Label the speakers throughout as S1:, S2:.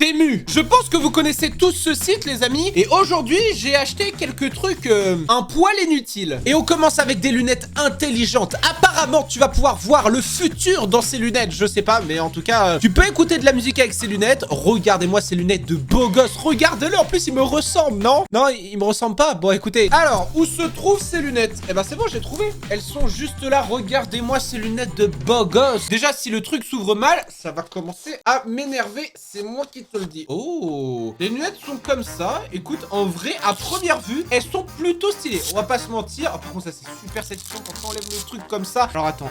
S1: Temu. Je pense que vous connaissez tous ce site, les amis. Et aujourd'hui, j'ai acheté quelques trucs un poil inutiles. Et on commence avec des lunettes intelligentes. Apparemment, tu vas pouvoir voir le futur dans ces lunettes. Je sais pas, mais en tout cas, tu peux écouter de la musique avec ces lunettes. Regardez-moi ces lunettes de beau gosse. Regardez-le, en plus, il me ressemble, non? Non, il me ressemble pas. Bon, écoutez. Alors, où se trouvent ces lunettes? Eh ben, c'est bon, j'ai trouvé. Elles sont juste là. Regardez-moi ces lunettes de beau gosse. Déjà, si le truc s'ouvre mal, ça va commencer à m'énerver. C'est moi qui te le dis. Oh, les lunettes sont comme ça. Écoute, en vrai, à première vue, elles sont plutôt stylées. On va pas se mentir. Oh, par contre, ça, c'est super satisfaisant quand on enlève le truc comme ça. Alors, attends.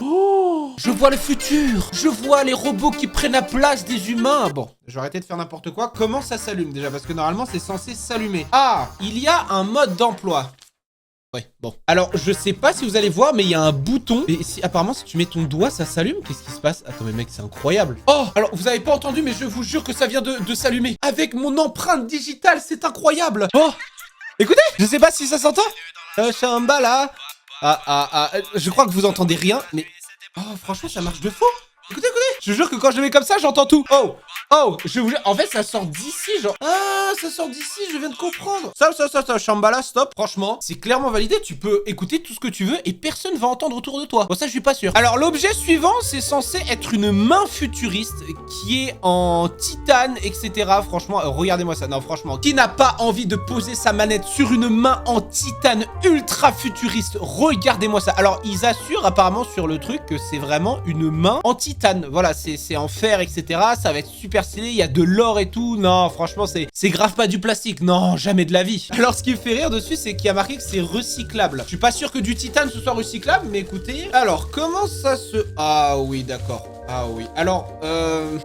S1: Oh, je vois le futur. Je vois les robots qui prennent la place des humains. Bon, je vais arrêter de faire n'importe quoi. Comment ça s'allume déjà? Parce que normalement, c'est censé s'allumer. Ah, il y a un mode d'emploi. Ouais, bon. Alors, je sais pas si vous allez voir, mais il y a un bouton. Et si, apparemment, si tu mets ton doigt, ça s'allume. Qu'est-ce qui se passe? Attends, mais mec, c'est incroyable. Oh, alors, vous avez pas entendu, mais je vous jure que ça vient de s'allumer. Avec mon empreinte digitale, c'est incroyable. Oh, écoutez, je sais pas si ça s'entend. Shambhala. Je crois que vous entendez rien, mais... Oh, franchement, ça marche de fou. Écoutez, écoutez. Je vous jure que quand je le mets comme ça, j'entends tout. Oh, je vous jure. En fait, ça sort d'ici, genre. Ah, ça sort d'ici, je viens de comprendre. Ça, Shambhala, stop. Franchement, c'est clairement validé. Tu peux écouter tout ce que tu veux et personne va entendre autour de toi. Bon, ça, je suis pas sûr. Alors, l'objet suivant, c'est censé être une main futuriste qui est en titane, etc. Franchement, regardez-moi ça. Non, franchement, qui n'a pas envie de poser sa manette sur une main en titane ultra futuriste? Regardez-moi ça. Alors, ils assurent apparemment sur le truc que c'est vraiment une main en titane. Voilà, c'est en fer, etc. Ça va être super stylé. Il y a de l'or et tout. Non, franchement, c'est grave pas du plastique. Non, jamais de la vie. Alors, ce qui me fait rire dessus, c'est qu'il y a marqué que c'est recyclable. Je suis pas sûr que du titane ce soit recyclable, mais écoutez. Alors, comment ça se... Ah oui, d'accord. Ah oui. Alors,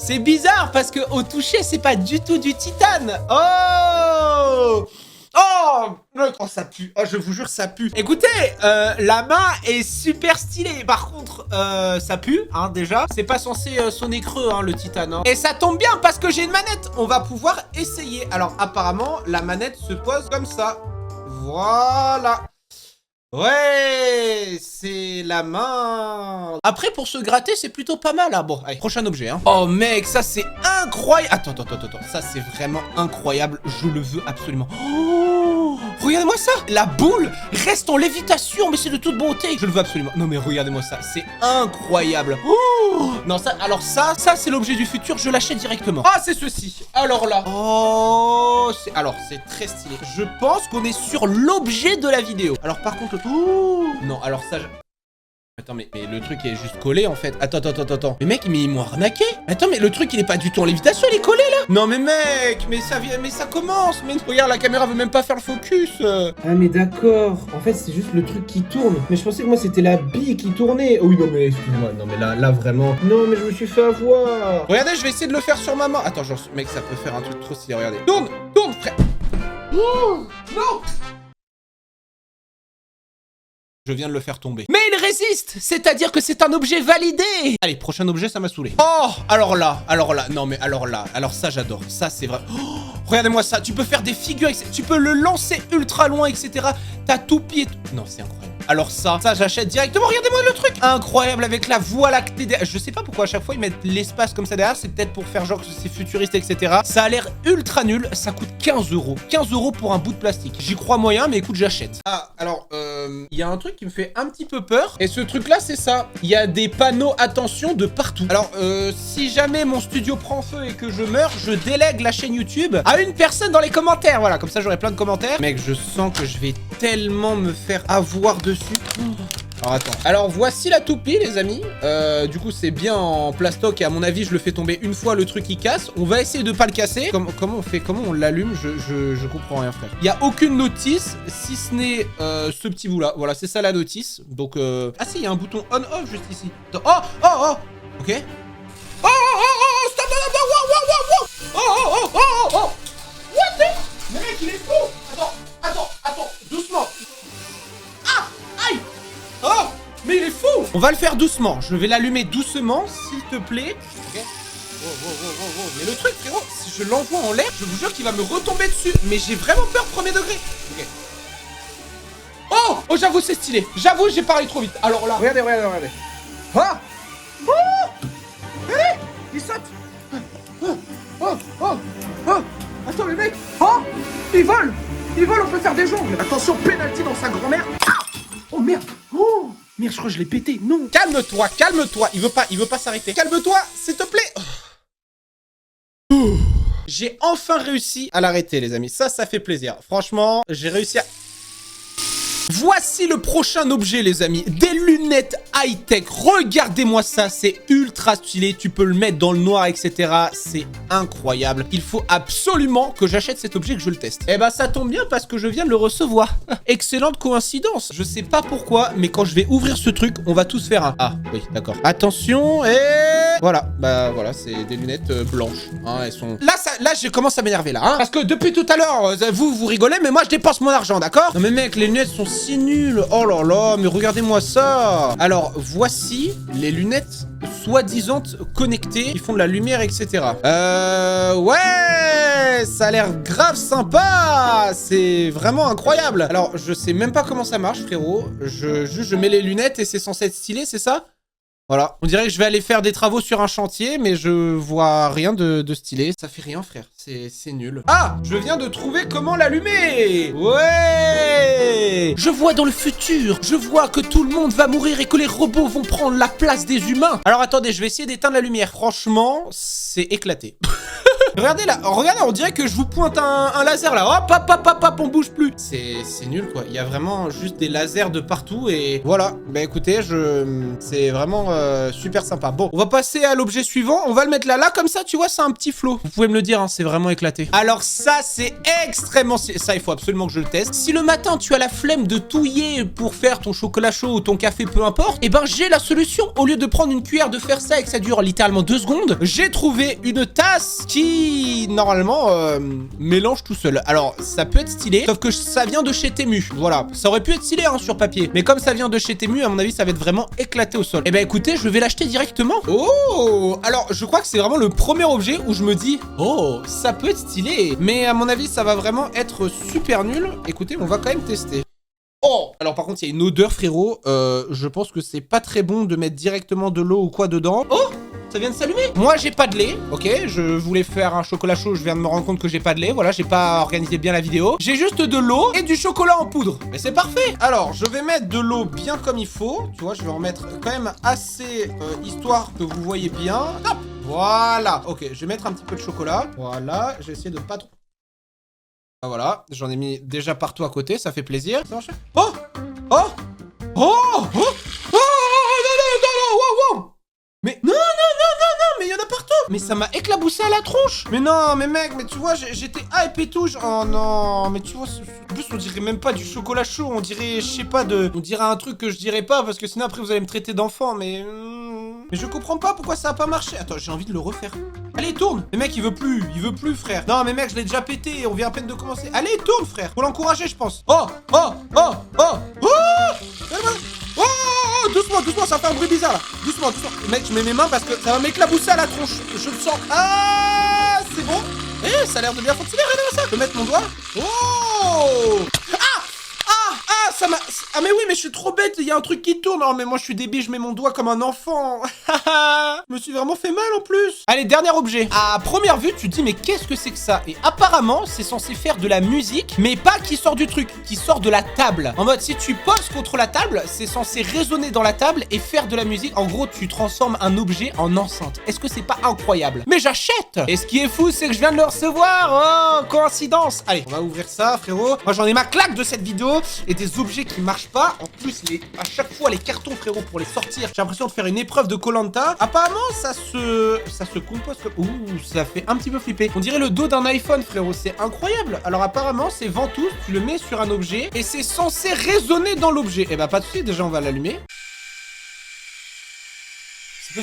S1: c'est bizarre parce que au toucher, c'est pas du tout du titane. Oh! Oh, ça pue. Oh, je vous jure, ça pue. Écoutez, la main est super stylée. Par contre, ça pue, hein, déjà. C'est pas censé sonner creux, hein, le titane. Hein. Et ça tombe bien parce que j'ai une manette. On va pouvoir essayer. Alors, apparemment, la manette se pose comme ça. Voilà. Ouais, c'est la main. Après, pour se gratter, c'est plutôt pas mal, hein. Bon, allez, prochain objet, hein. Oh, mec, ça, c'est incroyable. Attends. Ça, c'est vraiment incroyable. Je le veux absolument. Oh, regardez-moi ça. La boule reste en lévitation, mais c'est de toute beauté. Je le veux absolument. Non, mais regardez-moi ça. C'est incroyable. Oh, non, ça, alors ça, c'est l'objet du futur. Je l'achète directement. Ah, c'est ceci. Alors là. Oh, c'est très stylé. Je pense qu'on est sur l'objet de la vidéo. Alors, par contre, non, alors ça... Attends, mais le truc est juste collé, en fait. Attends. Mais mec, mais ils m'ont arnaqué. Attends, mais le truc, il est pas du tout en lévitation, il est collé, là. Non, mais mec, mais ça commence. Mais regarde, la caméra veut même pas faire le focus.
S2: Ah, mais d'accord. En fait, c'est juste le truc qui tourne. Mais je pensais que moi, c'était la bille qui tournait. Oh oui, non, mais excuse-moi. Non, mais là, vraiment... Non, mais je me suis fait avoir.
S1: Regardez, je vais essayer de le faire sur ma main. Attends, genre, mec, ça peut faire un truc trop stylé, regardez. Tourne, frère. Oh, non. Je viens de le faire tomber. Mais il résiste, c'est-à-dire que c'est un objet validé. Allez, prochain objet, ça m'a saoulé. Oh, alors là, non mais alors là, alors ça j'adore. Ça c'est vrai. Oh, regardez-moi ça, tu peux faire des figures, tu peux le lancer ultra loin, etc. T'as tout pied. Non, c'est incroyable. Alors ça j'achète directement. Regardez-moi le truc. Incroyable avec la voie lactée. Je sais pas pourquoi à chaque fois ils mettent l'espace comme ça derrière. C'est peut-être pour faire genre que c'est futuriste, etc. Ça a l'air ultra nul. Ça coûte 15 €. 15 € pour un bout de plastique. J'y crois moyen, mais écoute, j'achète. Ah, alors, il y a un truc qui me fait un petit peu peur. Et ce truc-là, c'est ça. Il y a des panneaux attention de partout. Alors, si jamais mon studio prend feu et que je meurs, je délègue la chaîne YouTube à une personne dans les commentaires. Voilà, comme ça, j'aurai plein de commentaires. Mec, je sens que je vais tellement me faire avoir dessus. Alors attends. Alors voici la toupie les amis. Du coup c'est bien en plastoc et à mon avis je le fais tomber une fois le truc il casse. On va essayer de pas le casser. Comment on fait? Comment on l'allume? Je comprends rien frère. Il y a aucune notice si ce n'est ce petit bout là. Voilà c'est ça la notice. Donc ah si il y a un bouton on off juste ici. Attends. Oh. Ok. Oh stop. Oh. What the? Mais mec il est fou. Attends. Doucement. Oh, mais il est fou. On va le faire doucement. Je vais l'allumer doucement, s'il te plaît. Ok. Oh. Mais le truc, frérot, si je l'envoie en l'air, je vous jure qu'il va me retomber dessus. Mais j'ai vraiment peur, premier degré. Ok. Oh, j'avoue, c'est stylé. J'avoue, j'ai parlé trop vite. Alors là...
S2: Regardez. Ah.
S1: Regardez, il saute. il vole, on peut faire des jongles. Attention, penalty dans sa grand-mère. Oh merde. Oh merde, je crois que je l'ai pété. Non. Calme-toi, calme-toi. Il veut pas s'arrêter. Calme-toi, s'il te plaît. J'ai enfin réussi à l'arrêter, les amis. Ça fait plaisir. Franchement, j'ai réussi à... Voici le prochain objet, les amis. Des lunettes high-tech. Regardez-moi ça, c'est ultra stylé. Tu peux le mettre dans le noir, etc. C'est incroyable. Il faut absolument que j'achète cet objet et que je le teste. Eh ben, ça tombe bien parce que je viens de le recevoir. Excellente coïncidence. Je sais pas pourquoi, mais quand je vais ouvrir ce truc, on va tous faire un... Ah, oui, d'accord. Attention, et... Voilà, bah voilà, c'est des lunettes blanches. Hein, elles sont... Là, je commence à m'énerver, là. Hein, parce que depuis tout à l'heure, vous rigolez, mais moi, je dépense mon argent, d'accord? Non, mais mec, les lunettes sont si nulles. Oh là là, mais regardez-moi ça. Alors, voici les lunettes soi-disant connectées qui font de la lumière, etc. Ouais, ça a l'air grave sympa. C'est vraiment incroyable. Alors, je sais même pas comment ça marche, frérot. Je mets les lunettes et c'est censé être stylé, c'est ça? Voilà, on dirait que je vais aller faire des travaux sur un chantier, mais je vois rien de stylé. Ça fait rien, frère, c'est nul. Ah, je viens de trouver comment l'allumer. Ouais. Je vois dans le futur, je vois que tout le monde va mourir et que les robots vont prendre la place des humains. Alors attendez, je vais essayer d'éteindre la lumière. Franchement, c'est éclaté. Regardez là, regardez, on dirait que je vous pointe un laser là. Hop, hop, hop, hop, hop, on bouge plus. C'est nul quoi. Il y a vraiment juste des lasers de partout et voilà. Bah écoutez, c'est vraiment super sympa. Bon, on va passer à l'objet suivant. On va le mettre là. Là, comme ça, tu vois, c'est un petit flot. Vous pouvez me le dire, hein, c'est vraiment éclaté. Alors ça, c'est extrêmement... Ça, il faut absolument que je le teste. Si le matin, tu as la flemme de touiller pour faire ton chocolat chaud ou ton café, peu importe, eh ben j'ai la solution. Au lieu de prendre une cuillère, de faire ça et que ça dure littéralement 2 secondes, j'ai trouvé une tasse qui normalement mélange tout seul. Alors ça peut être stylé, sauf que ça vient de chez Temu. Voilà, ça aurait pu être stylé hein, sur papier, mais comme ça vient de chez Temu, à mon avis ça va être vraiment éclaté au sol. Et ben écoutez, je vais l'acheter directement. Oh, alors je crois que c'est vraiment le premier objet où je me dis oh, ça peut être stylé, mais à mon avis ça va vraiment être super nul. Écoutez, on va quand même tester. Oh! Alors par contre il y a une odeur, frérot. Je pense que c'est pas très bon de mettre directement de l'eau ou quoi dedans. Oh! Ça vient de s'allumer. Moi, j'ai pas de lait, ok? Je voulais faire un chocolat chaud, je viens de me rendre compte que j'ai pas de lait. Voilà, j'ai pas organisé bien la vidéo. J'ai juste de l'eau et du chocolat en poudre. Mais c'est parfait. Alors, je vais mettre de l'eau bien comme il faut. Tu vois, je vais en mettre quand même assez, histoire que vous voyez bien. Hop! Voilà. Ok, je vais mettre un petit peu de chocolat. Voilà, j'ai essayé de pas trop... Ah, voilà, j'en ai mis déjà partout à côté, ça fait plaisir. Ça marche? Oh! Oh! Oh! Oh! Oh! Non, wow, wow! Mais non, mais il y en a partout. Mais ça m'a éclaboussé à la tronche. Mais non, mais mec, mais tu vois, j'étais hype et tout. Oh non, mais tu vois, en plus, on dirait même pas du chocolat chaud. On dirait, je sais pas, on dirait un truc que je dirais pas parce que sinon après vous allez me traiter d'enfant. Mais je comprends pas pourquoi ça a pas marché. Attends, j'ai envie de le refaire. Allez, tourne. Mais mec, il veut plus, frère. Non, mais mec, je l'ai déjà pété. On vient à peine de commencer. Allez, tourne, frère. Faut l'encourager, je pense. Oh, oh, oh, oh, oh. Oh, doucement, ça fait un bruit bizarre là. Doucement. Mec, je mets mes mains parce que ça va m'éclabousser à la tronche. Je le sens. Ah, c'est bon. Eh, ça a l'air de bien fonctionner, regardez ça. Je peux mettre mon doigt. Oh. Ça m'a... Ah mais oui, mais je suis trop bête, il y a un truc qui tourne. Non mais moi je suis débile, je mets mon doigt comme un enfant. Je me suis vraiment fait mal en plus. Allez, dernier objet. À première vue, tu te dis mais qu'est-ce que c'est que ça? Et apparemment, c'est censé faire de la musique, mais pas qui sort du truc, qui sort de la table. En mode, si tu poses contre la table, c'est censé résonner dans la table et faire de la musique. En gros, tu transformes un objet en enceinte. Est-ce que c'est pas incroyable? Mais j'achète. Et ce qui est fou, c'est que je viens de le recevoir. Oh, coïncidence. Allez, on va ouvrir ça, frérot. Moi, j'en ai ma claque de cette vidéo et des objets qui marchent pas. En plus, à chaque fois, les cartons, frérot, pour les sortir, j'ai l'impression de faire une épreuve de Koh-Lanta. Apparemment, ça se compose comme... Ouh, ça fait un petit peu flipper. On dirait le dos d'un iPhone, frérot. C'est incroyable. Alors, apparemment, c'est ventouse. Tu le mets sur un objet et c'est censé résonner dans l'objet. Eh bah, pas de soucis. Déjà, on va l'allumer. Mais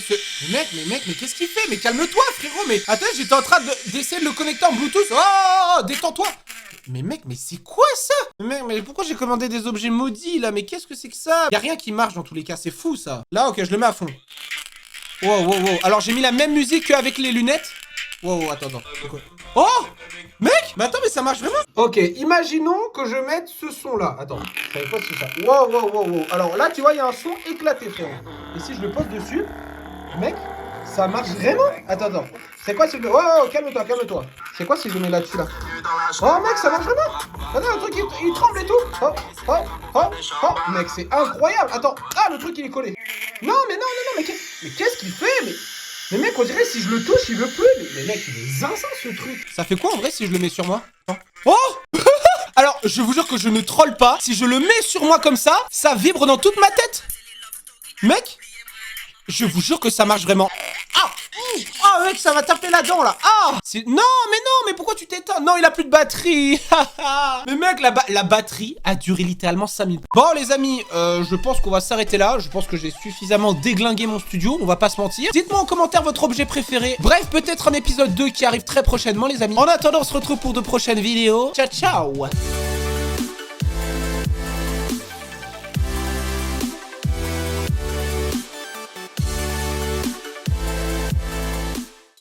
S1: mec, mais qu'est-ce qu'il fait? Mais calme-toi, frérot. Mais attends, j'étais en train d'essayer de le connecter en Bluetooth. Oh, détends-toi. Mais mec, mais c'est quoi ça? Mec, mais pourquoi j'ai commandé des objets maudits là? Mais qu'est-ce que c'est que ça? Y'a rien qui marche dans tous les cas, c'est fou ça. Là, ok, je le mets à fond. Wow. Alors j'ai mis la même musique qu'avec les lunettes. Wow, attends. Oh! Mec! Mais attends, mais ça marche vraiment? Ok, imaginons que je mette ce son là. Attends, je savais pas si c'est ça. Wow. Alors là, tu vois, il y a un son éclaté, frérot. Et si je le pose dessus, mec, ça marche vraiment? Attends. C'est quoi si je... Oh, calme-toi. C'est quoi si je le mets là-dessus là?
S2: Oh mec, ça marche vraiment. Attends, le truc il tremble et tout. Hop, hop, hop, hop. Mec, c'est incroyable. Attends, ah le truc il est collé. Non, mais qu'est-ce qu'il fait? Mais mec, on dirait si je le touche, il veut plus. Mais mec, il est zinzin ce truc.
S1: Ça fait quoi en vrai si je le mets sur moi? Oh Alors, je vous jure que je ne troll pas. Si je le mets sur moi comme ça vibre dans toute ma tête. Mec, je vous jure que ça marche vraiment. Ah oh mec, ça va taper la dent là. Ah non, mais pourquoi tu t'éteins? Non, il a plus de batterie. Mais mec, la batterie a duré littéralement 5 minutes. Bon les amis, je pense qu'on va s'arrêter là. Je pense que j'ai suffisamment déglingué mon studio, on va pas se mentir. Dites-moi en commentaire votre objet préféré. Bref, peut-être un épisode 2 qui arrive très prochainement les amis. En attendant, on se retrouve pour de prochaines vidéos. Ciao ciao.